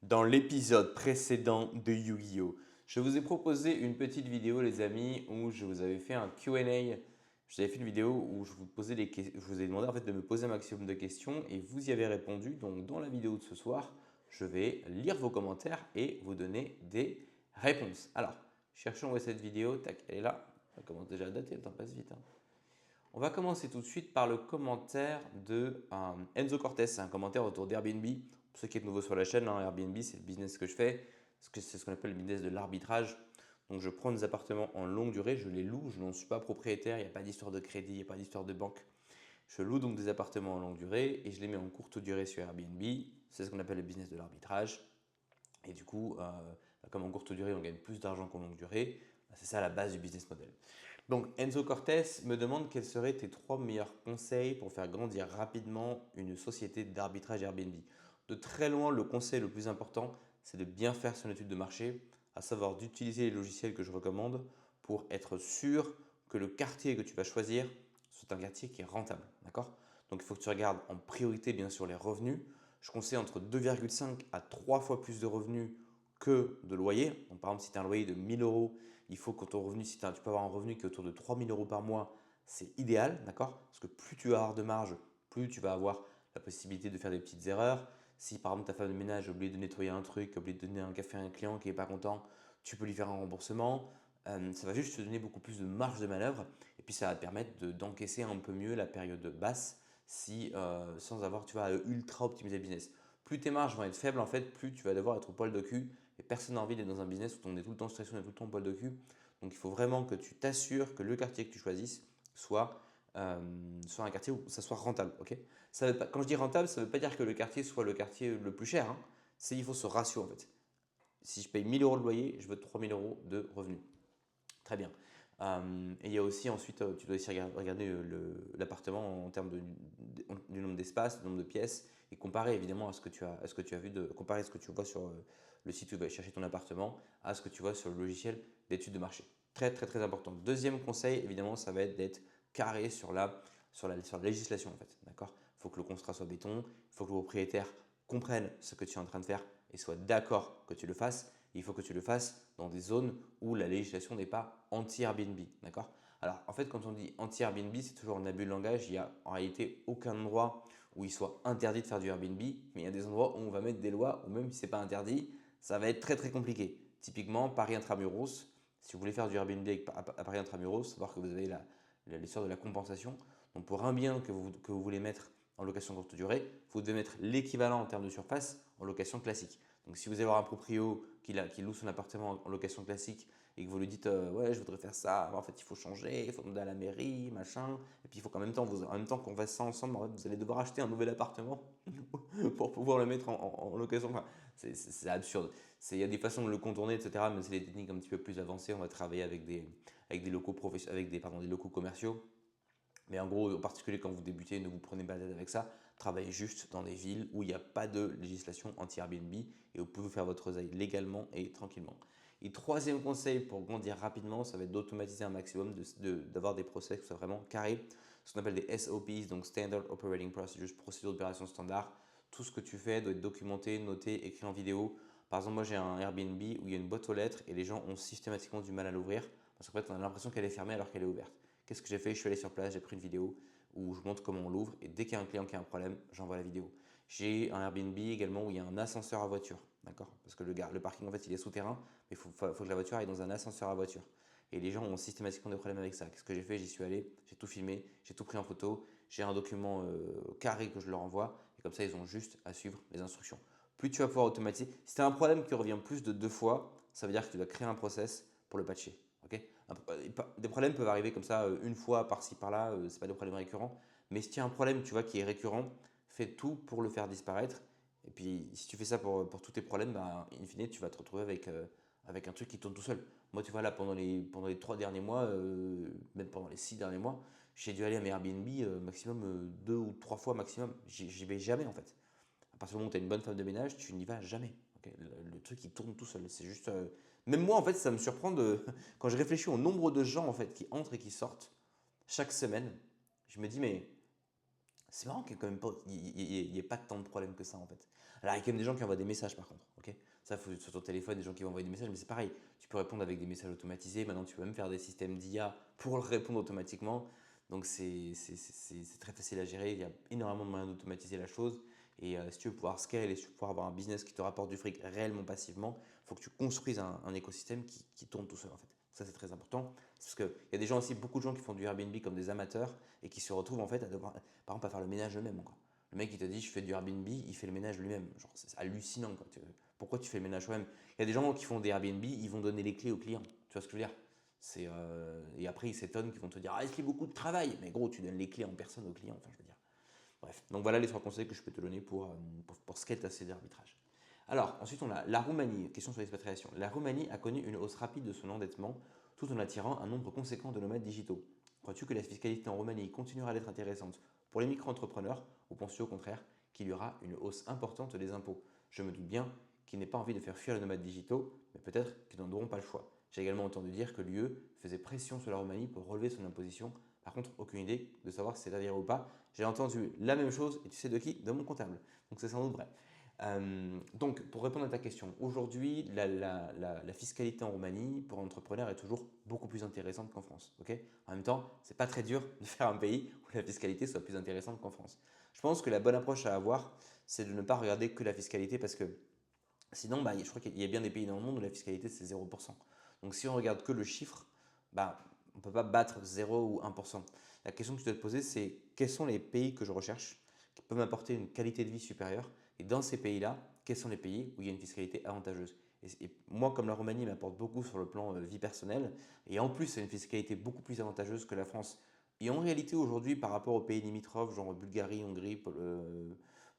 Dans l'épisode précédent de Yu-Gi-Oh! Je vous ai proposé une petite vidéo, les amis, où je vous avais fait un Q&A. Je vous avais fait une vidéo où je vous ai demandé en fait de me poser un maximum de questions et vous y avez répondu. Donc, dans la vidéo de ce soir, je vais lire vos commentaires et vous donner des réponses. Alors, cherchons où est cette vidéo. Tac, elle est là. Ça commence déjà à dater, le temps passe vite, hein. On va commencer tout de suite par le commentaire de Enzo Cortés. C'est un commentaire autour d'Airbnb. Pour ceux qui sont nouveaux sur la chaîne, Airbnb, c'est le business que je fais. C'est ce qu'on appelle le business de l'arbitrage. Donc, je prends des appartements en longue durée, je les loue, je n'en suis pas propriétaire, il n'y a pas d'histoire de crédit, il n'y a pas d'histoire de banque. Je loue donc des appartements en longue durée et je les mets en courte durée sur Airbnb. C'est ce qu'on appelle le business de l'arbitrage. Et du coup, comme en courte durée, on gagne plus d'argent qu'en longue durée, c'est ça la base du business model. Donc Enzo Cortés me demande quels seraient tes 3 meilleurs conseils pour faire grandir rapidement une société d'arbitrage Airbnb. De très loin, le conseil le plus important, c'est de bien faire son étude de marché, à savoir d'utiliser les logiciels que je recommande pour être sûr que le quartier que tu vas choisir soit un quartier qui est rentable. D'accord? Donc il faut que tu regardes en priorité bien sûr les revenus. Je conseille entre 2,5 à 3 fois plus de revenus que de loyer. Donc, par exemple, si tu as un loyer de 1000 euros, il faut que ton revenu, si tu peux avoir un revenu qui est autour de 3000 euros par mois, c'est idéal, d'accord? Parce que plus tu vas avoir de marge, plus tu vas avoir la possibilité de faire des petites erreurs. Si par exemple ta femme de ménage a oublié de nettoyer un truc, a oublié de donner un café à un client qui n'est pas content, tu peux lui faire un remboursement. Ça va juste te donner beaucoup plus de marge de manœuvre et puis ça va te permettre d'encaisser un peu mieux la période basse sans avoir tu vois, ultra optimiser le business. Plus tes marges vont être faibles, en fait, plus tu vas devoir être au poil de cul. Et personne n'a envie d'être dans un business où on est tout le temps stressé, on est tout le temps au poil de cul. Donc il faut vraiment que tu t'assures que le quartier que tu choisisses soit un quartier où ça soit rentable. Ok. Ça veut pas, quand je dis rentable, ça ne veut pas dire que le quartier soit le quartier le plus cher, hein. Il faut ce ratio en fait. Si je paye 1000 euros de loyer, je veux 3000 euros de revenus. Très bien. Et il y a aussi ensuite, tu dois aussi regarder l'appartement en termes du nombre d'espaces, du nombre de pièces, et comparer évidemment à ce que tu as vu, comparer ce que tu vois sur le site où tu vas chercher ton appartement à ce que tu vois sur le logiciel d'études de marché. Très très très important. Deuxième conseil, évidemment, ça va être d'être carré sur la législation en fait. D'accord? Il faut que le contrat soit béton, il faut que le propriétaire comprenne ce que tu es en train de faire et soit d'accord que tu le fasses. Il faut que tu le fasses dans des zones où la législation n'est pas anti-Airbnb. D'accord? Alors, en fait, quand on dit anti-Airbnb, c'est toujours un abus de langage. Il n'y a en réalité aucun endroit où il soit interdit de faire du Airbnb, mais il y a des endroits où on va mettre des lois où même si ce n'est pas interdit, ça va être très très compliqué. Typiquement, Paris Intramuros, si vous voulez faire du Airbnb à Paris Intramuros, savoir que vous avez l'histoire de la compensation. Donc, pour un bien que vous voulez mettre en location courte durée, vous devez mettre l'équivalent en termes de surface en location classique. Donc, si vous allez voir un proprio qui loue son appartement en location classique et que vous lui dites ouais, je voudrais faire ça, en fait, il faut changer, il faut demander à la mairie, machin, et puis il faut qu'en même temps, en même temps qu'on fasse ça ensemble, en fait, vous allez devoir acheter un nouvel appartement pour pouvoir le mettre en location. Enfin, c'est absurde. Il y a des façons de le contourner, etc., mais c'est des techniques un petit peu plus avancées. On va travailler avec des locaux, des locaux commerciaux. Mais en gros, en particulier quand vous débutez, ne vous prenez pas la tête avec ça. Travaillez juste dans des villes où il n'y a pas de législation anti-Airbnb et vous pouvez faire votre oseille légalement et tranquillement. Et troisième conseil pour grandir rapidement, ça va être d'automatiser un maximum, d'avoir des process qui soient vraiment carrés, ce qu'on appelle des SOPs, donc Standard Operating Procedures, procédures d'opération standard. Tout ce que tu fais doit être documenté, noté, écrit en vidéo. Par exemple, moi j'ai un Airbnb où il y a une boîte aux lettres et les gens ont systématiquement du mal à l'ouvrir parce qu'en fait on a l'impression qu'elle est fermée alors qu'elle est ouverte. Qu'est-ce que j'ai fait? Je suis allé sur place, j'ai pris une vidéo où je montre comment on l'ouvre et dès qu'il y a un client qui a un problème, j'envoie la vidéo. J'ai un Airbnb également où il y a un ascenseur à voiture, d'accord? Parce que le parking en fait il est souterrain, mais il faut que la voiture aille dans un ascenseur à voiture. Et les gens ont systématiquement des problèmes avec ça. Qu'est-ce que j'ai fait? J'y suis allé, j'ai tout filmé, j'ai tout pris en photo, j'ai un document carré que je leur envoie et comme ça ils ont juste à suivre les instructions. Plus tu vas pouvoir automatiser. Si tu as un problème qui revient plus de 2 fois, ça veut dire que tu dois créer un process pour le patcher. Okay. Des problèmes peuvent arriver comme ça une fois par-ci par-là, ce n'est pas des problèmes récurrents. Mais si tu as un problème tu vois, qui est récurrent, fais tout pour le faire disparaître. Et puis si tu fais ça pour tous tes problèmes, bah, in fine, tu vas te retrouver avec un truc qui tourne tout seul. Moi, tu vois, là, pendant les 3 derniers mois, même pendant les 6 derniers mois, j'ai dû aller à mes Airbnb maximum 2 ou 3 fois maximum. J'y vais jamais en fait. À partir du moment où tu as une bonne femme de ménage, tu n'y vas jamais. Okay. Le truc, il tourne tout seul. C'est juste. Même moi, en fait, ça me surprend quand je réfléchis au nombre de gens en fait qui entrent et qui sortent chaque semaine. Je me dis, mais C'est marrant qu'il n'y ait quand même pas, il y ait pas tant de problèmes que ça en fait. Alors il y a quand même des gens qui envoient des messages par contre, ok? Ça, faut sur ton téléphone, des gens qui vont envoyer des messages, mais c'est pareil. Tu peux répondre avec des messages automatisés. Maintenant, tu peux même faire des systèmes d'IA pour le répondre automatiquement. Donc c'est très facile à gérer. Il y a énormément de moyens d'automatiser la chose. Et si tu veux pouvoir scale et si tu veux pouvoir avoir un business qui te rapporte du fric réellement passivement, il faut que tu construises un écosystème qui tourne tout seul en fait. Ça c'est très important. Parce qu'il y a des gens aussi, beaucoup de gens qui font du Airbnb comme des amateurs et qui se retrouvent en fait à devoir, par exemple, à faire le ménage eux-mêmes, quoi. Le mec, il te dit, je fais du Airbnb, il fait le ménage lui-même. Genre, c'est hallucinant, quoi. Pourquoi tu fais le ménage toi-même? Il y a des gens qui font des Airbnb, ils vont donner les clés aux clients. Tu vois ce que je veux dire? Et après, ils s'étonnent, qu'ils vont te dire, ah, est-ce qu'il y a beaucoup de travail? Mais gros, tu donnes les clés en personne aux clients, enfin, je veux dire. Bref, donc voilà les 3 conseils que je peux te donner pour scale ta société d'arbitrage. Alors, ensuite, on a la Roumanie, question sur l'expatriation. La Roumanie a connu une hausse rapide de son endettement tout en attirant un nombre conséquent de nomades digitaux. Crois-tu que la fiscalité en Roumanie continuera d'être intéressante pour les micro-entrepreneurs ou penses-tu au contraire qu'il y aura une hausse importante des impôts? Je me doute bien qu'ils n'aient pas envie de faire fuir les nomades digitaux, mais peut-être qu'ils n'en auront pas le choix. J'ai également entendu dire que l'UE faisait pression sur la Roumanie pour relever son imposition. Par contre, aucune idée de savoir si c'est avéré ou pas. J'ai entendu la même chose et tu sais de qui? De mon comptable. Donc c'est sans doute vrai. Donc, pour répondre à ta question, aujourd'hui, la fiscalité en Roumanie pour un entrepreneur est toujours beaucoup plus intéressante qu'en France. Okay, en même temps, c'est pas très dur de faire un pays où la fiscalité soit plus intéressante qu'en France. Je pense que la bonne approche à avoir, c'est de ne pas regarder que la fiscalité parce que sinon, bah, je crois qu'il y a bien des pays dans le monde où la fiscalité c'est 0%. Donc, si on regarde que le chiffre, bah, on ne peut pas battre 0 ou 1%. La question que tu dois te poser, c'est quels sont les pays que je recherche qui peuvent m'apporter une qualité de vie supérieure. Et dans ces pays-là, quels sont les pays où il y a une fiscalité avantageuse. Et moi, comme la Roumanie m'apporte beaucoup sur le plan vie personnelle, et en plus, c'est une fiscalité beaucoup plus avantageuse que la France. Et en réalité, aujourd'hui, par rapport aux pays limitrophes, genre Bulgarie, Hongrie,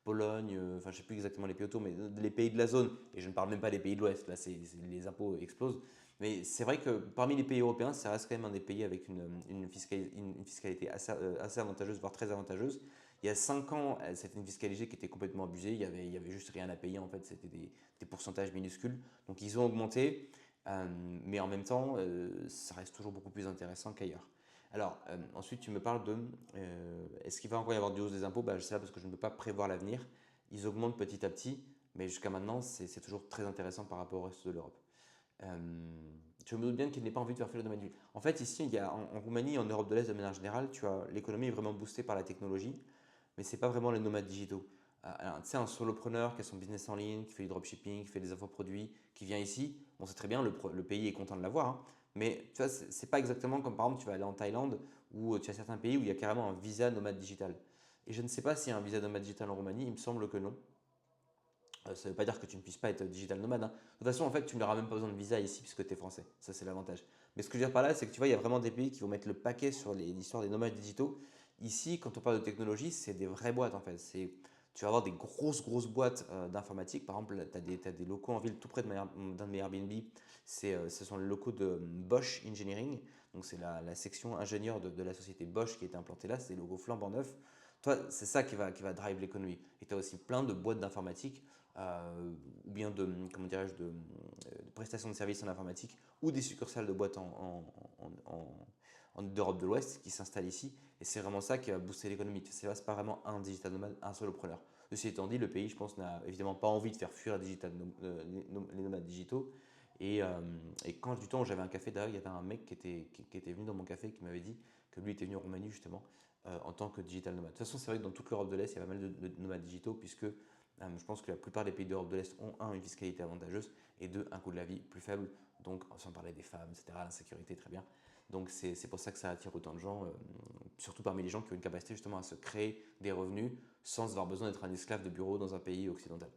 Pologne, enfin, je ne sais plus exactement les pays autour, mais les pays de la zone, et je ne parle même pas des pays de l'Ouest, là, les impôts explosent. Mais c'est vrai que parmi les pays européens, ça reste quand même un des pays avec une fiscalité assez avantageuse, voire très avantageuse. Il y a 5 ans, c'était une fiscalité qui était complètement abusée. Il y avait juste rien à payer. En fait, c'était des pourcentages minuscules. Donc, ils ont augmenté. Mais en même temps, ça reste toujours beaucoup plus intéressant qu'ailleurs. Alors, ensuite, tu me parles de est-ce qu'il va encore y avoir du hausse des impôts? Bah, je sais pas parce que je ne peux pas prévoir l'avenir. Ils augmentent petit à petit, mais jusqu'à maintenant, c'est toujours très intéressant par rapport au reste de l'Europe. Je me doute bien qu'il n'ait pas envie de faire le domaine du. En fait, ici, il y a, en Roumanie et en Europe de l'Est de manière générale, l'économie est vraiment boostée par la technologie, mais c'est pas vraiment les nomades digitaux. Tu sais, un solopreneur qui a son business en ligne, qui fait du dropshipping, qui fait des infoproduits, qui vient ici, bon, c'est très bien, le pays est content de l'avoir, hein, mais tu vois, c'est pas exactement comme par exemple, tu vas aller en Thaïlande ou tu as certains pays où il y a carrément un visa nomade digital. Et je ne sais pas s'il y a un visa nomade digital en Roumanie, il me semble que non. Ça ne veut pas dire que tu ne puisses pas être digital nomade, hein. De toute façon, en fait, tu n'auras même pas besoin de visa ici puisque tu es français. Ça, c'est l'avantage. Mais ce que je veux dire par là, c'est que tu vois, il y a vraiment des pays qui vont mettre le paquet sur l'histoire des nomades digitaux. Ici, quand on parle de technologie, c'est des vraies boîtes en fait. Tu vas avoir des grosses boîtes d'informatique. Par exemple, t'as des locaux en ville tout près d'un de mes Airbnb. Ce sont les locaux de Bosch Engineering. Donc, c'est la section ingénieur de la société Bosch qui est implantée là. C'est des logos flambant neufs. Toi, c'est ça qui va drive l'économie. Et tu as aussi plein de boîtes d'informatique ou bien comment dirais-je, de prestations de services en informatique ou des succursales de boîtes d'Europe de l'Ouest qui s'installent ici. Et c'est vraiment ça qui va booster l'économie. C'est pas vraiment un digital nomade, un solopreneur. Ceci étant dit, le pays, je pense, n'a évidemment pas envie de faire fuir les nomades digitaux. Et quand du temps, j'avais un café, d'ailleurs, il y avait un mec qui était venu dans mon café qui m'avait dit que lui était venu en Roumanie justement en tant que digital nomade. De toute façon, c'est vrai que dans toute l'Europe de l'Est, il y a pas mal de nomades digitaux puisque je pense que la plupart des pays d'Europe de l'Est ont une fiscalité avantageuse et un coût de la vie plus faible. Donc, sans parler des femmes, etc., l'insécurité, très bien. Donc, c'est pour ça que ça attire autant de gens, surtout parmi les gens qui ont une capacité justement à se créer des revenus sans avoir besoin d'être un esclave de bureau dans un pays occidental.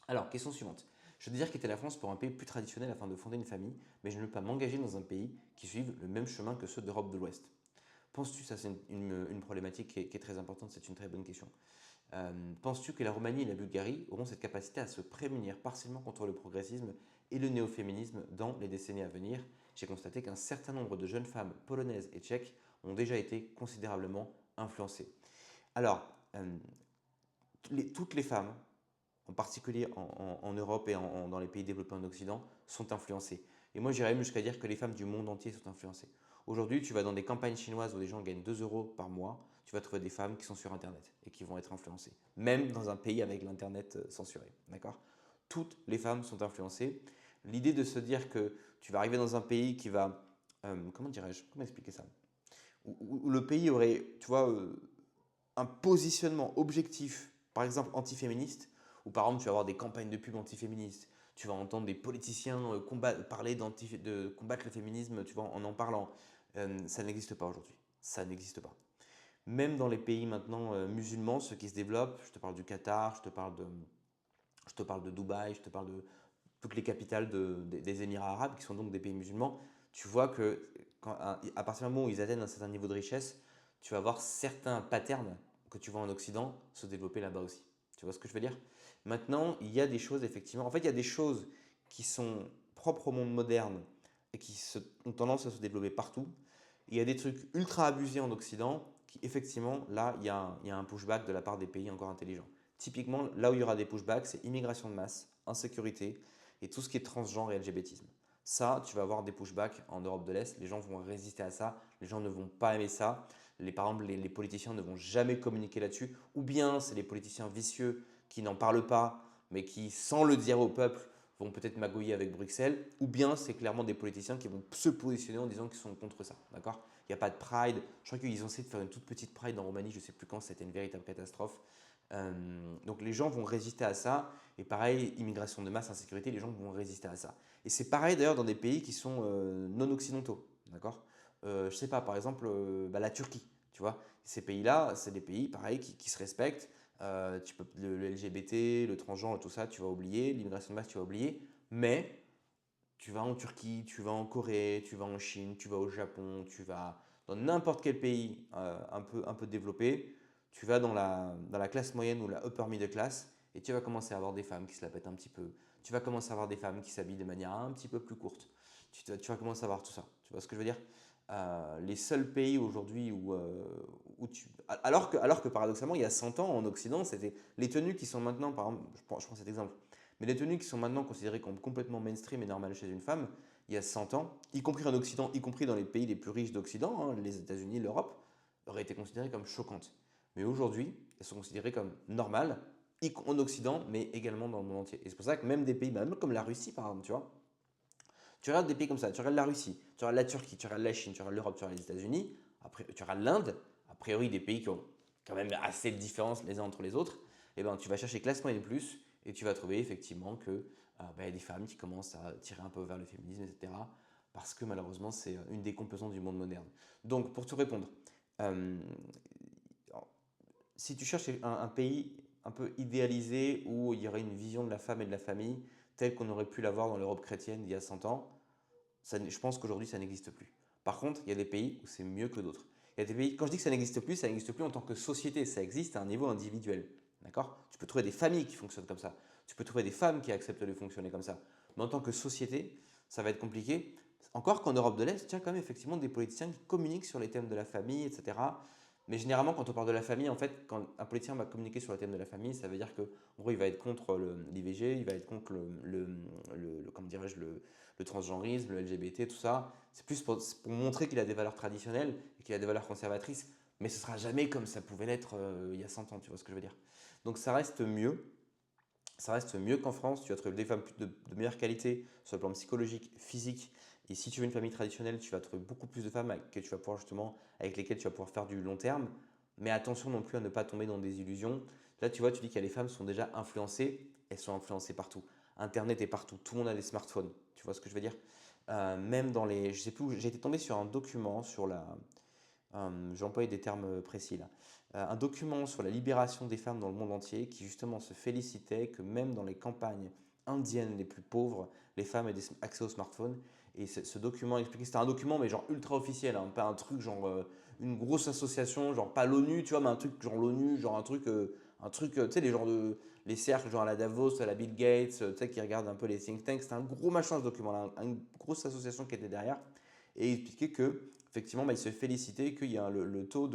Alors, question suivante. Je désire quitter la France pour un pays plus traditionnel afin de fonder une famille, mais je ne veux pas m'engager dans un pays qui suive le même chemin que ceux d'Europe de l'Ouest. Penses-tu, ça c'est une problématique qui est très importante, c'est une très bonne question. Penses-tu que la Roumanie et la Bulgarie auront cette capacité à se prémunir partiellement contre le progressisme et le néo-féminisme dans les décennies à venir? J'ai constaté qu'un certain nombre de jeunes femmes polonaises et tchèques ont déjà été considérablement influencées. Alors, toutes les femmes, en particulier en Europe et dans les pays développés en Occident, sont influencées. Et moi, j'irais même jusqu'à dire que les femmes du monde entier sont influencées. Aujourd'hui, tu vas dans des campagnes chinoises où les gens gagnent 2 euros par mois, tu vas trouver des femmes qui sont sur Internet et qui vont être influencées. Même dans un pays avec l'Internet censuré. D'accord? Toutes les femmes sont influencées. L'idée de se dire que tu vas arriver dans un pays qui va, comment dirais-je, comment expliquer ça? Où le pays aurait, tu vois, un positionnement objectif, par exemple antiféministe, où par exemple tu vas avoir des campagnes de pub antiféministes, tu vas entendre des politiciens parler de combattre le féminisme, tu vois, en parlant. Ça n'existe pas aujourd'hui. Ça n'existe pas. Même dans les pays maintenant musulmans, ceux qui se développent, je te parle du Qatar, je te parle de Dubaï, je te parle de toutes les capitales des Émirats arabes, qui sont donc des pays musulmans, tu vois que à partir du moment où ils atteignent un certain niveau de richesse, tu vas voir certains patterns que tu vois en Occident se développer là-bas aussi. Tu vois ce que je veux dire? Maintenant, il y a des choses effectivement, en fait, il y a des choses qui sont propres au monde moderne et ont tendance à se développer partout. Il y a des trucs ultra abusés en Occident qui, effectivement, là, il y a un pushback de la part des pays encore intelligents. Typiquement, là où il y aura des pushbacks, c'est immigration de masse, insécurité et tout ce qui est transgenre et LGBTisme. Ça, tu vas avoir des pushbacks en Europe de l'Est. Les gens vont résister à ça. Les gens ne vont pas aimer ça. Par exemple, les politiciens ne vont jamais communiquer là-dessus. Ou bien c'est les politiciens vicieux qui n'en parlent pas, mais qui, sans le dire au peuple, vont peut-être magouiller avec Bruxelles. Ou bien c'est clairement des politiciens qui vont se positionner en disant qu'ils sont contre ça. D'accord? Il n'y a pas de Pride. Je crois qu'ils ont essayé de faire une toute petite Pride en Roumanie. Je ne sais plus quand. C'était une véritable catastrophe. Donc les gens vont résister à ça. Et pareil, immigration de masse, insécurité, les gens vont résister à ça. Et c'est pareil d'ailleurs dans des pays qui sont non occidentaux. D'accord? Je sais pas, par exemple, la Turquie. Tu vois, ces pays-là, c'est des pays pareil qui se respectent. Le LGBT, le transgenre et tout ça, tu vas oublier. L'immigration de masse, tu vas oublier. Mais tu vas en Turquie, tu vas en Corée, tu vas en Chine, tu vas au Japon, tu vas dans n'importe quel pays un peu développé, tu vas dans la classe moyenne ou la upper middle class et tu vas commencer à avoir des femmes qui se la pètent un petit peu. Tu vas commencer à avoir des femmes qui s'habillent de manière un petit peu plus courte. Tu vas commencer à avoir tout ça. Tu vois ce que je veux dire? Les seuls pays aujourd'hui alors que paradoxalement, il y a 100 ans en Occident, c'était les tenues qui sont maintenant, par exemple, je prends cet exemple, mais les tenues qui sont maintenant considérées comme complètement mainstream et normales chez une femme, il y a 100 ans, y compris en Occident, y compris dans les pays les plus riches d'Occident, hein, les États-Unis, l'Europe, auraient été considérées comme choquantes. Mais aujourd'hui, elles sont considérées comme normales, en Occident, mais également dans le monde entier. Et c'est pour ça que même des pays, même comme la Russie par exemple, tu vois, tu regardes des pays comme ça, tu regardes la Russie, tu regardes la Turquie, tu regardes la Chine, tu regardes l'Europe, tu regardes les États-Unis, après tu regardes l'Inde, a priori des pays qui ont quand même assez de différences les uns entre les autres, et ben tu vas chercher classe moyenne plus et tu vas trouver effectivement que il y a des femmes qui commencent à tirer un peu vers le féminisme, etc. Parce que malheureusement c'est une des composantes du monde moderne. Donc pour te répondre, euh, si tu cherches un pays un peu idéalisé où il y aurait une vision de la femme et de la famille telle qu'on aurait pu l'avoir dans l'Europe chrétienne d'il y a 100 ans, je pense qu'aujourd'hui ça n'existe plus. Par contre, il y a des pays où c'est mieux que d'autres. Il y a des pays, quand je dis que ça n'existe plus en tant que société, ça existe à un niveau individuel. D'accord? Tu peux trouver des familles qui fonctionnent comme ça. Tu peux trouver des femmes qui acceptent de fonctionner comme ça. Mais en tant que société, ça va être compliqué. Encore qu'en Europe de l'Est, tu as quand même effectivement des politiciens qui communiquent sur les thèmes de la famille, etc. Mais généralement, quand on parle de la famille, en fait, quand un politicien va communiquer sur le thème de la famille, ça veut dire que, en gros, il va être contre l'IVG, il va être contre comment dirais-je, le transgenrisme, le LGBT, tout ça. C'est plus pour montrer qu'il a des valeurs traditionnelles et qu'il a des valeurs conservatrices. Mais ce sera jamais comme ça pouvait l'être il y a 100 ans, tu vois ce que je veux dire. Donc ça reste mieux. Ça reste mieux qu'en France. Tu vas trouver des femmes de meilleure qualité sur le plan psychologique, physique. Et si tu veux une famille traditionnelle, tu vas trouver beaucoup plus de femmes avec lesquelles tu vas pouvoir faire du long terme. Mais attention non plus à ne pas tomber dans des illusions. Là, tu vois, tu dis qu'il y a les femmes qui sont déjà influencées. Elles sont influencées partout. Internet est partout. Tout le monde a des smartphones. Tu vois ce que je veux dire? Même dans les. Je sais plus, j'ai été tombé sur un document sur la. J'ai employé des termes précis là. Un document sur la libération des femmes dans le monde entier qui justement se félicitait que même dans les campagnes indiennes les plus pauvres, les femmes aient accès au smartphone. Et ce document expliquait, c'était un document mais genre ultra officiel, hein, pas un truc genre une grosse association, genre pas l'ONU, tu vois, mais un truc genre l'ONU, genre un truc, tu sais, les cercles genre à la Davos, à la Bill Gates, tu sais, qui regardent un peu les think tanks. C'était un gros machin ce document-là, une grosse association qui était derrière. Et il expliquait que, effectivement, il se félicitait qu'il y a le taux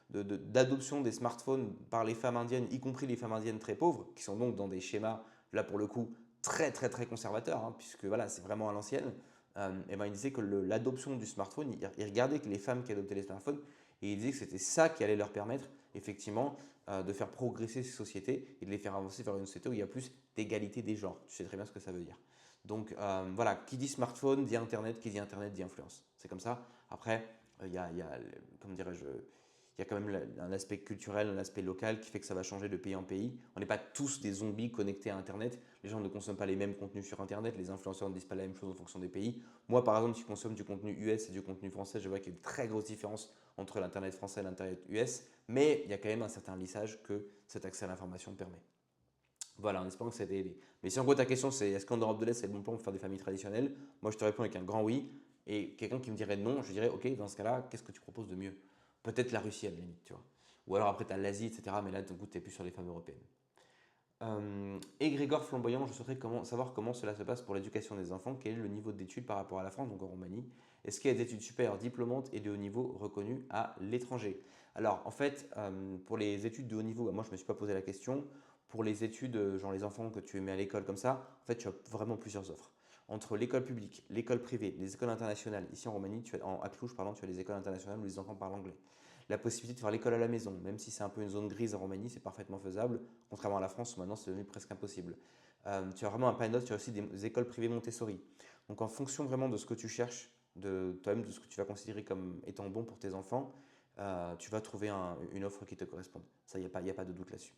d'adoption des smartphones par les femmes indiennes, y compris les femmes indiennes très pauvres, qui sont donc dans des schémas, là pour le coup, très très très conservateurs, hein, puisque voilà, c'est vraiment à l'ancienne. Et ben, il disait que l'adoption du smartphone, il regardait que les femmes qui adoptaient les smartphones, Et il disait que c'était ça qui allait leur permettre effectivement de faire progresser ces sociétés et de les faire avancer vers une société où il y a plus d'égalité des genres. Tu sais très bien ce que ça veut dire. Donc voilà, qui dit smartphone dit Internet, qui dit Internet dit influence. C'est comme ça. Après, comment dirais-je, il y a quand même un aspect culturel, un aspect local qui fait que ça va changer de pays en pays. On n'est pas tous des zombies connectés à Internet. Les gens ne consomment pas les mêmes contenus sur Internet. Les influenceurs ne disent pas la même chose en fonction des pays. Moi, par exemple, si je consomme du contenu US et du contenu français, je vois qu'il y a une très grosse différence entre l'Internet français et l'Internet US. Mais il y a quand même un certain lissage que cet accès à l'information permet. Voilà, en espérant que ça t'ait aidé. Mais si en gros ta question c'est est-ce qu'en Europe de l'Est c'est le bon plan pour faire des familles traditionnelles, moi je te réponds avec un grand oui. Et quelqu'un qui me dirait non, je dirais ok, dans ce cas-là, qu'est-ce que tu proposes de mieux? Peut-être la Russie à la limite, tu vois. Ou alors après tu as l'Asie, etc. Mais là, du coup, tu n'es plus sur les femmes européennes. Et Grégor Flamboyant, je souhaiterais savoir comment cela se passe pour l'éducation des enfants. Quel est le niveau d'études par rapport à la France, donc en Roumanie? Est-ce qu'il y a des études supérieures diplômantes et de haut niveau reconnues à l'étranger? Alors, en fait, pour les études de haut niveau, moi je ne me suis pas posé la question. Pour les études, genre les enfants que tu mets à l'école comme ça, en fait, tu as vraiment plusieurs offres. Entre l'école publique, l'école privée, les écoles internationales, ici en Roumanie, à Cluj, pardon, tu as les écoles internationales où les enfants parlent anglais. La possibilité de faire l'école à la maison, même si c'est un peu une zone grise en Roumanie, c'est parfaitement faisable, contrairement à la France où maintenant c'est devenu presque impossible. Tu as vraiment un panel, tu as aussi des écoles privées Montessori. Donc en fonction vraiment de ce que tu cherches, de toi-même, de ce que tu vas considérer comme étant bon pour tes enfants, tu vas trouver une offre qui te corresponde. Ça, il n'y a pas de doute là-dessus.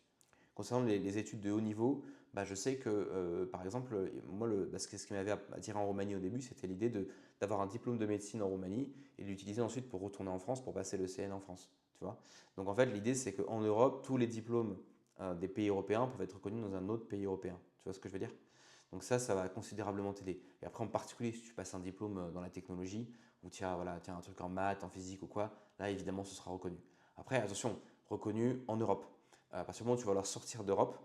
Concernant les études de haut niveau, bah, je sais que, par exemple, moi, ce qui m'avait attiré en Roumanie au début, c'était l'idée d'avoir un diplôme de médecine en Roumanie et de l'utiliser ensuite pour retourner en France, pour passer le CN en France. Tu vois. Donc en fait, l'idée, c'est qu'en Europe, tous les diplômes des pays européens peuvent être reconnus dans un autre pays européen. Tu vois ce que je veux dire? Donc ça va considérablement t'aider. Et après, en particulier, si tu passes un diplôme dans la technologie, ou tu as, voilà, un truc en maths, en physique ou quoi, là, évidemment, ce sera reconnu. Après, attention, reconnu en Europe. À partir du moment où tu vas leur sortir d'Europe,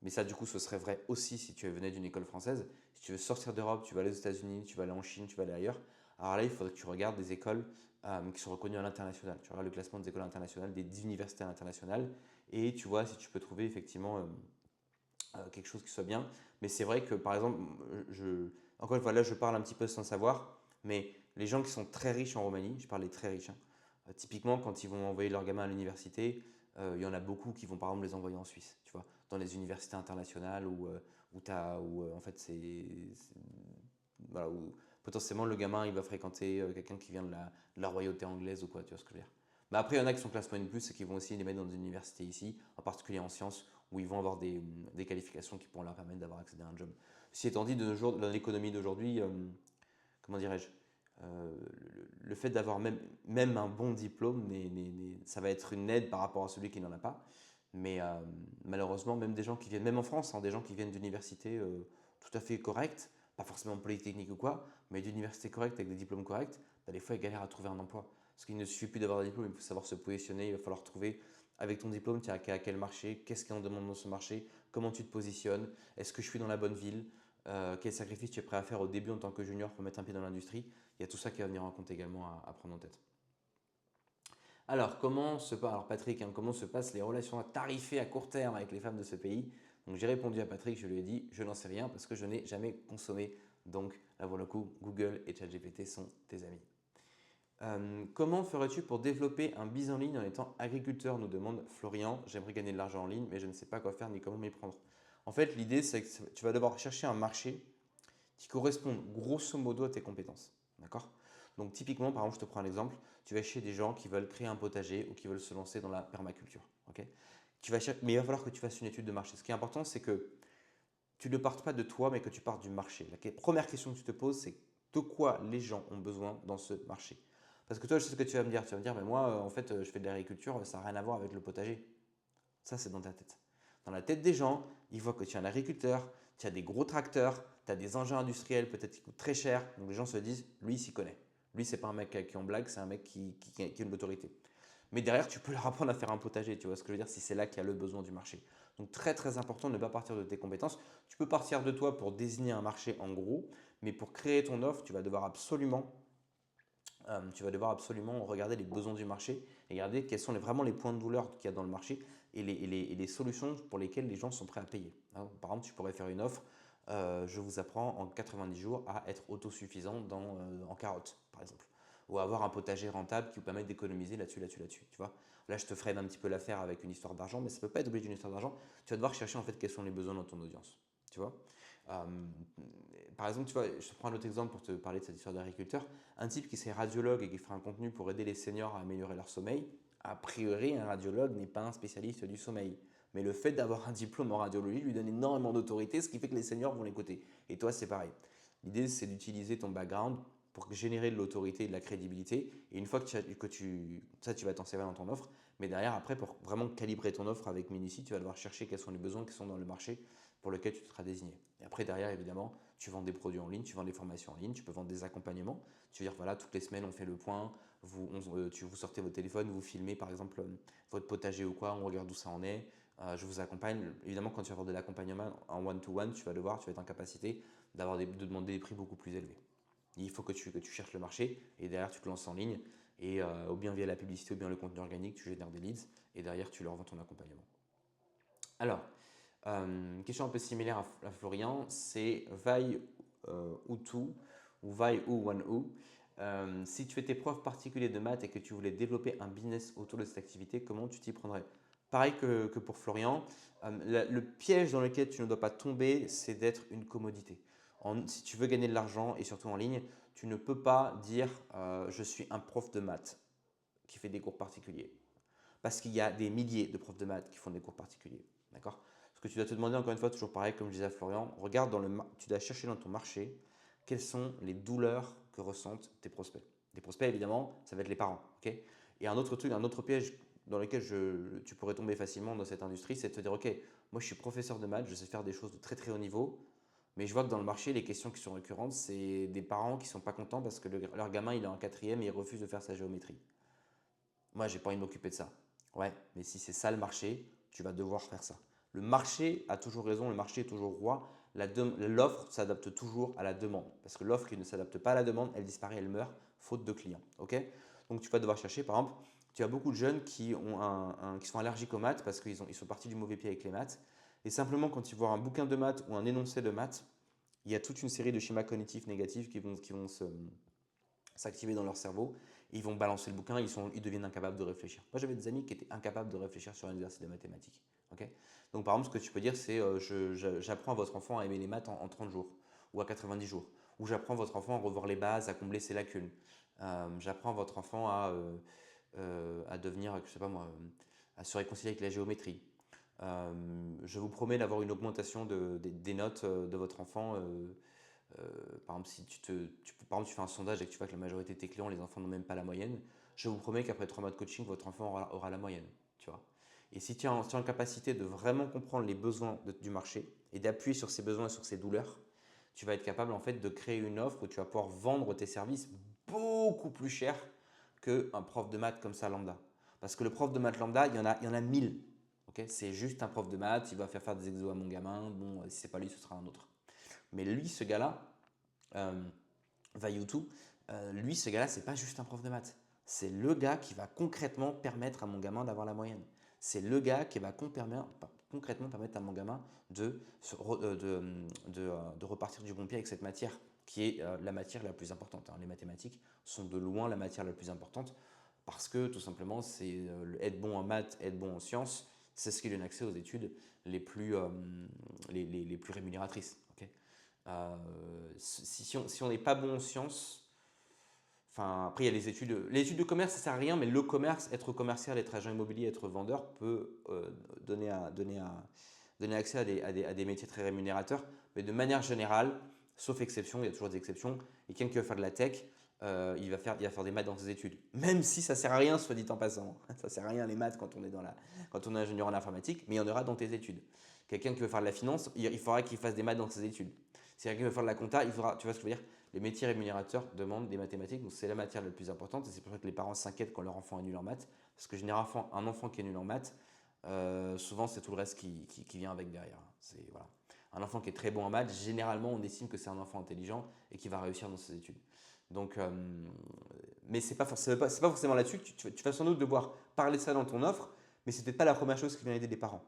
mais ça, du coup, ce serait vrai aussi si tu venais d'une école française. Si tu veux sortir d'Europe, tu vas aller aux États-Unis, tu vas aller en Chine, tu vas aller ailleurs. Alors là, il faudrait que tu regardes des écoles qui sont reconnues à l'international. Tu regardes le classement des écoles internationales, des universités internationales, et tu vois si tu peux trouver effectivement quelque chose qui soit bien. Mais c'est vrai que, par exemple, encore une fois, là, je parle un petit peu sans savoir, mais les gens qui sont très riches en Roumanie, je parle des très riches, hein, typiquement, quand ils vont envoyer leurs gamins à l'université, il y en a beaucoup qui vont par exemple les envoyer en Suisse, tu vois, dans les universités internationales où en fait voilà, où potentiellement le gamin il va fréquenter quelqu'un qui vient de la royauté anglaise ou quoi, tu vois ce que je veux dire. Mais après, il y en a qui sont classe moyenne plus et qui vont aussi les mettre dans des universités ici, en particulier en sciences, où ils vont avoir des qualifications qui pourront leur permettre d'avoir accès à un job. Ceci étant dit, de nos jours, dans l'économie d'aujourd'hui, comment dirais-je, le fait d'avoir même un bon diplôme, ça va être une aide par rapport à celui qui n'en a pas. Mais malheureusement, même des gens qui viennent, même en France, hein, des gens qui viennent d'universités tout à fait correctes, pas forcément polytechnique ou quoi, mais d'universités correctes avec des diplômes corrects, bah, des fois ils galèrent à trouver un emploi. Parce qu'il ne suffit plus d'avoir un diplôme, il faut savoir se positionner, il va falloir trouver avec ton diplôme, tu es à quel marché, qu'est-ce qu'on demande dans ce marché, comment tu te positionnes, est-ce que je suis dans la bonne ville, quel sacrifice tu es prêt à faire au début en tant que junior pour mettre un pied dans l'industrie. Il y a tout ça qui va venir en compte également à prendre en tête. Alors, alors Patrick, hein, comment se passent les relations tarifées à court terme avec les femmes de ce pays? Donc j'ai répondu à Patrick, je lui ai dit, je n'en sais rien parce que je n'ai jamais consommé. Donc là pour le coup, Google et ChatGPT sont tes amis. Comment ferais-tu pour développer un business en ligne en étant agriculteur, nous demande Florian. J'aimerais gagner de l'argent en ligne, mais je ne sais pas quoi faire ni comment m'y prendre. En fait, l'idée, c'est que tu vas devoir chercher un marché qui corresponde grosso modo à tes compétences. D'accord? Donc typiquement, par exemple, je te prends un exemple, tu vas chez des gens qui veulent créer un potager ou qui veulent se lancer dans la permaculture. Ok? Mais il va falloir que tu fasses une étude de marché. Ce qui est important, c'est que tu ne partes pas de toi, mais que tu partes du marché. La première question que tu te poses, c'est de quoi les gens ont besoin dans ce marché. Parce que toi, je sais ce que tu vas me dire. Tu vas me dire, mais moi, en fait, je fais de l'agriculture, ça n'a rien à voir avec le potager. Ça, c'est dans ta tête. Dans la tête des gens, ils voient que tu es un agriculteur, tu as des gros tracteurs, tu as des engins industriels peut-être qui coûtent très cher. Donc les gens se disent, lui, il s'y connaît. Lui, c'est pas un mec qui en blague, c'est un mec qui a une autorité. Mais derrière, tu peux leur apprendre à faire un potager, tu vois ce que je veux dire, si c'est là qu'il y a le besoin du marché. Donc très très important de ne pas partir de tes compétences. Tu peux partir de toi pour désigner un marché en gros, mais pour créer ton offre, tu vas devoir absolument regarder les besoins du marché et regarder quels sont vraiment les points de douleur qu'il y a dans le marché et les solutions pour lesquelles les gens sont prêts à payer. Hein, par exemple, tu pourrais faire une offre, je vous apprends en 90 jours à être autosuffisant en carottes, par exemple. ou avoir un potager rentable qui vous permet d'économiser là-dessus, tu vois. Là, je te freine un petit peu l'affaire avec une histoire d'argent, mais ça ne peut pas être obligé d'une histoire d'argent. Tu vas devoir chercher en fait quels sont les besoins dans ton audience, tu vois. Euh, Par exemple, tu vois, je te prends un autre exemple pour te parler de cette histoire d'agriculteur. Un type qui serait radiologue et qui ferait un contenu pour aider les seniors à améliorer leur sommeil, a priori, un radiologue n'est pas un spécialiste du sommeil. Mais le fait d'avoir un diplôme en radiologie lui donne énormément d'autorité, ce qui fait que les seniors vont l'écouter. Et toi, c'est pareil. L'idée, c'est d'utiliser ton background pour générer de l'autorité et de la crédibilité. Et une fois tu vas t'en servir dans ton offre, mais derrière, après, pour vraiment calibrer ton offre avec minutie, tu vas devoir chercher quels sont les besoins qui sont dans le marché pour lequel tu te seras désigné. Et après, derrière, évidemment, tu vends des produits en ligne, tu vends des formations en ligne, tu peux vendre des accompagnements. Tu veux dire, voilà, toutes les semaines, on fait le point, vous sortez votre téléphone, vous filmez par exemple votre potager ou quoi, on regarde où ça en est, je vous accompagne. Évidemment, quand tu vas avoir de l'accompagnement en one-to-one, tu vas être en capacité de demander des prix beaucoup plus élevés. Il faut que tu cherches le marché et derrière, tu te lances en ligne et ou bien via la publicité ou bien le contenu organique, tu génères des leads et derrière, tu leur vends ton accompagnement. Alors, une question un peu similaire à Florian, c'est Vai ou tout ou Vai ou one ou. Si tu étais prof particulier de maths et que tu voulais développer un business autour de cette activité, comment tu t'y prendrais? Pareil que pour Florian, le piège dans lequel tu ne dois pas tomber, c'est d'être une commodité. Si tu veux gagner de l'argent et surtout en ligne, tu ne peux pas dire je suis un prof de maths qui fait des cours particuliers. Parce qu'il y a des milliers de profs de maths qui font des cours particuliers. D'accord? Ce que tu dois te demander, encore une fois, toujours pareil, comme je disais à Florian, regarde tu dois chercher dans ton marché quelles sont les douleurs que ressentent tes prospects. Des prospects, évidemment, ça va être les parents. Okay, et un autre truc, un autre piège dans lequel tu pourrais tomber facilement dans cette industrie, c'est de te dire, ok, moi je suis professeur de maths, je sais faire des choses de très très haut niveau, mais je vois que dans le marché, les questions qui sont récurrentes, c'est des parents qui ne sont pas contents parce que leur gamin il est en quatrième et il refuse de faire sa géométrie. Moi, j'ai pas envie de m'occuper de ça. Ouais, mais si c'est ça le marché, tu vas devoir faire ça. Le marché a toujours raison, le marché est toujours roi. L'offre s'adapte toujours à la demande. Parce que l'offre qui ne s'adapte pas à la demande, elle disparaît, elle meurt, faute de clients. Ok? Donc tu vas devoir chercher, par exemple, tu as beaucoup de jeunes qui sont allergiques aux maths parce qu'ils sont partis du mauvais pied avec les maths. Et simplement, quand ils voient un bouquin de maths ou un énoncé de maths, il y a toute une série de schémas cognitifs négatifs qui vont s'activer dans leur cerveau. Ils vont balancer le bouquin, ils deviennent incapables de réfléchir. Moi, j'avais des amis qui étaient incapables de réfléchir sur un exercice de mathématiques. Okay, donc, par exemple, ce que tu peux dire, c'est j'apprends à votre enfant à aimer les maths en 30 jours ou à 90 jours. Ou j'apprends à votre enfant à revoir les bases, à combler ses lacunes. J'apprends à votre enfant à devenir, je sais pas moi, à se réconcilier avec la géométrie. Je vous promets d'avoir une augmentation des notes de votre enfant. Par exemple, si par exemple, tu fais un sondage et que tu vois que la majorité de tes clients, les enfants n'ont même pas la moyenne, je vous promets qu'après 3 mois de coaching, votre enfant aura la moyenne. Tu vois. Et si tu es en capacité de vraiment comprendre les besoins du marché et d'appuyer sur ces besoins et sur ces douleurs, tu vas être capable en fait de créer une offre où tu vas pouvoir vendre tes services beaucoup plus cher qu'un prof de maths comme ça lambda. Parce que le prof de maths lambda, il y en a 1000. Okay, c'est juste un prof de maths, il va faire des exos à mon gamin. Bon, si ce n'est pas lui, ce sera un autre. Mais lui, ce gars-là, Vayutu, lui, ce gars-là, c'est pas juste un prof de maths. C'est le gars qui va concrètement permettre à mon gamin d'avoir la moyenne. C'est le gars qui va concrètement permettre à mon gamin de repartir du bon pied avec cette matière qui est la matière la plus importante. Les mathématiques sont de loin la matière la plus importante parce que tout simplement, c'est être bon en maths, être bon en sciences, c'est ce qui donne accès aux études les plus rémunératrices. Okay, si on n'est pas bon en sciences, enfin après il y a les études de commerce, ça sert à rien, mais le commerce, être commercial, être agent immobilier, être vendeur peut donner accès à des métiers très rémunérateurs, mais de manière générale, sauf exception, il y a toujours des exceptions, et quelqu'un qui va faire de la tech, il va faire des maths dans ses études, même si ça sert à rien, soit dit en passant. Ça sert à rien les maths quand on est ingénieur en informatique, mais il y en aura dans tes études. Quelqu'un qui veut faire de la finance, il faudra qu'il fasse des maths dans ses études. Si quelqu'un veut faire de la compta, tu vois ce que je veux dire? Les métiers rémunérateurs demandent des mathématiques, donc c'est la matière la plus importante. Et c'est pour ça que les parents s'inquiètent quand leur enfant est nul en maths. Parce que généralement, un enfant qui est nul en maths, souvent c'est tout le reste qui vient avec derrière. Voilà. Un enfant qui est très bon en maths, généralement on estime que c'est un enfant intelligent et qui va réussir dans ses études. Donc, mais c'est pas forcément là-dessus que tu vas sans doute devoir parler de ça dans ton offre, mais c'est peut-être pas la première chose qui vient aider les parents.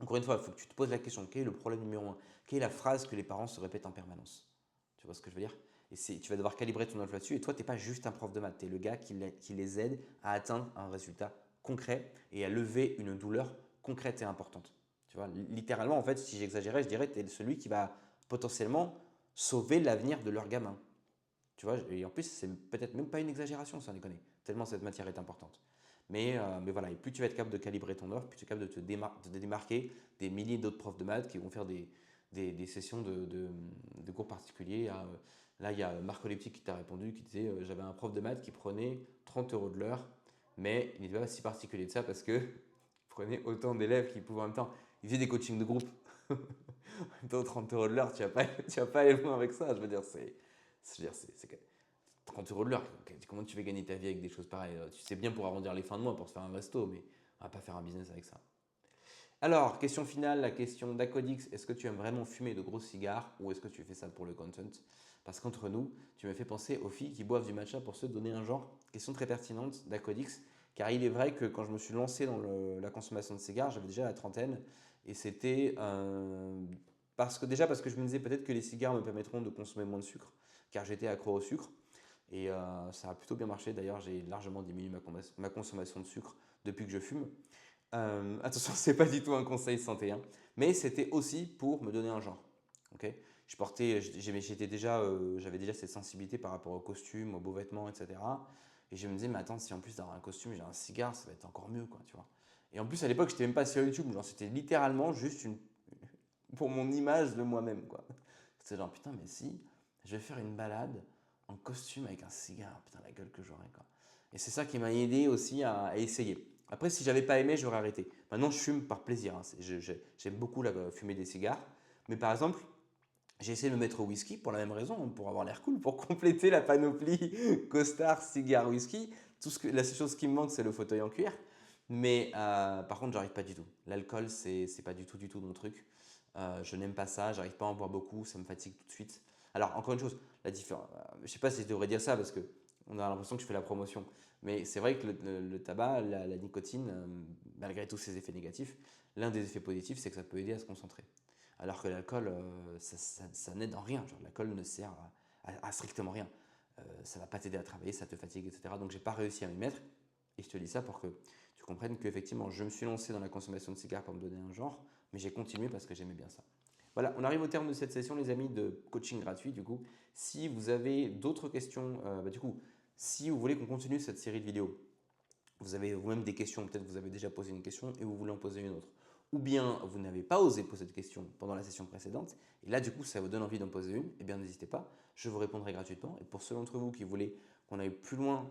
Encore une fois, il faut que tu te poses la question, quel est le problème numéro un? Quelle est la phrase que les parents se répètent en permanence? Tu vois ce que je veux dire? Et tu vas devoir calibrer ton offre là-dessus. Et toi, tu n'es pas juste un prof de maths, tu es le gars qui les aide à atteindre un résultat concret et à lever une douleur concrète et importante. Tu vois, littéralement, en fait, si j'exagérais, je dirais que tu es celui qui va potentiellement sauver l'avenir de leur gamin. Tu vois, et en plus, c'est peut-être même pas une exagération, sans déconner, tellement cette matière est importante. Mais voilà, et plus tu vas être capable de calibrer ton offre, plus tu es capable de te démarquer des milliers d'autres profs de maths qui vont faire des sessions de cours particuliers. Là, il y a Marc Leptic qui t'a répondu, qui disait j'avais un prof de maths qui prenait 30 € de l'heure, mais il n'était pas si particulier de ça parce que prenait autant d'élèves qui pouvaient en même temps. Il faisait des coachings de groupe. En même temps, 30 € de l'heure, tu vas pas aller loin avec ça. Je veux dire, c'est 30 € de l'heure. Comment tu veux gagner ta vie avec des choses pareilles? Tu sais bien pour arrondir les fins de mois, pour se faire un resto, mais on va pas faire un business avec ça. Alors, question finale, la question d'Acodix. Est-ce que tu aimes vraiment fumer de gros cigares ou est-ce que tu fais ça pour le content? Parce qu'entre nous, tu me fais penser aux filles qui boivent du matcha pour se donner un genre. Question très pertinente d'Acodix, car il est vrai que quand je me suis lancé dans la consommation de cigares, j'avais déjà la trentaine et c'était parce que je me disais peut-être que les cigares me permettront de consommer moins de sucre, car j'étais accro au sucre. Et ça a plutôt bien marché. D'ailleurs, j'ai largement diminué ma consommation de sucre depuis que je fume. Attention, c'est pas du tout un conseil santé, hein, mais c'était aussi pour me donner un genre. Ok, j'avais déjà cette sensibilité par rapport au costume, aux beaux vêtements, etc. Et je me disais, mais attends, si en plus d'avoir un costume, j'ai un cigare, ça va être encore mieux, quoi, tu vois. Et en plus, à l'époque, j'étais même pas sur YouTube, genre c'était littéralement juste pour mon image de moi-même, quoi. C'était genre, putain, mais si, je vais faire une balade en costume avec un cigare, putain, la gueule que j'aurais, quoi. Et c'est ça qui m'a aidé aussi à essayer. Après, si j'avais pas aimé, j'aurais arrêté. Maintenant, je fume par plaisir, hein. J'aime beaucoup fumer des cigares. Mais par exemple, j'ai essayé de me mettre au whisky pour la même raison, hein, pour avoir l'air cool, pour compléter la panoplie costard, cigare, whisky. La seule chose qui me manque, c'est le fauteuil en cuir. Mais par contre, j'arrive pas du tout. L'alcool, c'est pas du tout mon truc. Je n'aime pas ça, j'arrive pas à en boire beaucoup, ça me fatigue tout de suite. Alors, encore une chose, la différence, je sais pas si je devrais dire ça parce que on a l'impression que je fais la promotion. Mais c'est vrai que le tabac, la nicotine, malgré tous ses effets négatifs, l'un des effets positifs, c'est que ça peut aider à se concentrer. Alors que l'alcool, ça n'aide en rien. L'alcool ne sert à strictement rien. Ça ne va pas t'aider à travailler, ça te fatigue, etc. Donc, j'ai pas réussi à m'y mettre. Et je te dis ça pour que tu comprennes qu'effectivement, je me suis lancé dans la consommation de cigares pour me donner un genre, mais j'ai continué parce que j'aimais bien ça. Voilà, on arrive au terme de cette session, les amis, de coaching gratuit. Du coup, si vous avez d'autres questions, si vous voulez qu'on continue cette série de vidéos, vous avez vous-même des questions, peut-être vous avez déjà posé une question et vous voulez en poser une autre. Ou bien vous n'avez pas osé poser de question pendant la session précédente, et là du coup ça vous donne envie d'en poser une, eh bien n'hésitez pas, je vous répondrai gratuitement. Et pour ceux d'entre vous qui voulez qu'on aille plus loin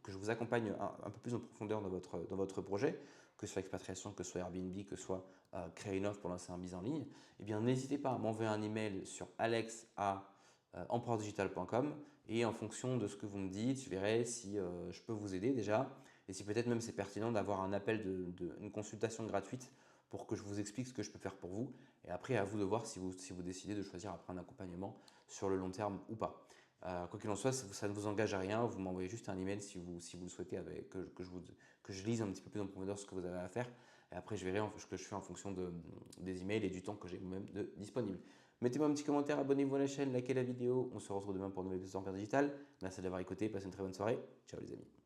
que je vous accompagne un peu plus en profondeur dans votre projet, que ce soit expatriation, que ce soit Airbnb, que ce soit créer une offre pour lancer un business en ligne, eh bien n'hésitez pas à m'envoyer un email sur alex@emportedigital.com et en fonction de ce que vous me dites, je verrai si je peux vous aider déjà et si peut-être même c'est pertinent d'avoir un appel, une consultation gratuite pour que je vous explique ce que je peux faire pour vous. Et après, à vous de voir si vous décidez de choisir après un accompagnement sur le long terme ou pas. Quoi qu'il en soit, ça ne vous engage à rien. Vous m'envoyez juste un email si vous le souhaitez, que je lise un petit peu plus en profondeur ce que vous avez à faire. Et après, je verrai ce que je fais en fonction des emails et du temps que j'ai moi-même disponible. Mettez-moi un petit commentaire, abonnez-vous à la chaîne, likez la vidéo. On se retrouve demain pour un nouvel épisode d'Empire Digital. Merci d'avoir écouté, passez une très bonne soirée. Ciao les amis.